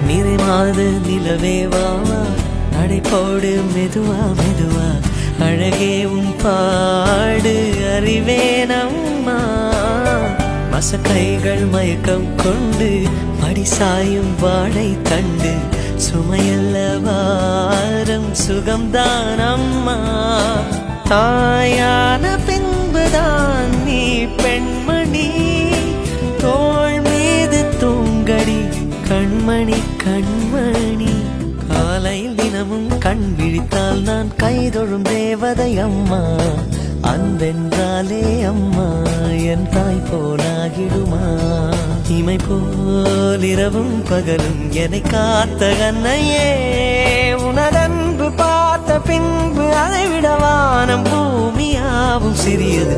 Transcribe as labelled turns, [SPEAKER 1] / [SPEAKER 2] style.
[SPEAKER 1] நிறைமாத நிலவேவா நடைபோடு மெதுவா மெதுவா அழகே உன் பாடு அறிவேனம்மா மசக்கைகள் மயக்கம் கொண்டு படிசாயும் வாழை தண்டு சுமையல்ல வாரம் சுகம்தான் அம்மா தாயான பின்புதான் நீ பெண்மணி தோள் மீது தூங்கடி கண்மணி கண்மணி காலையில் தினமும் கண் விழித்தால் நான் கைதொழும் தேவதை அம்மா அன்பென்றாலே அம்மா என் தாய் போலாகிடுமா இமை போல் இரவும் பகலும் என்னை காத்த கண்ணையே உனதன்பு பார்த்த பின்பு அதை விட வானம் பூமியாவும் சிறியது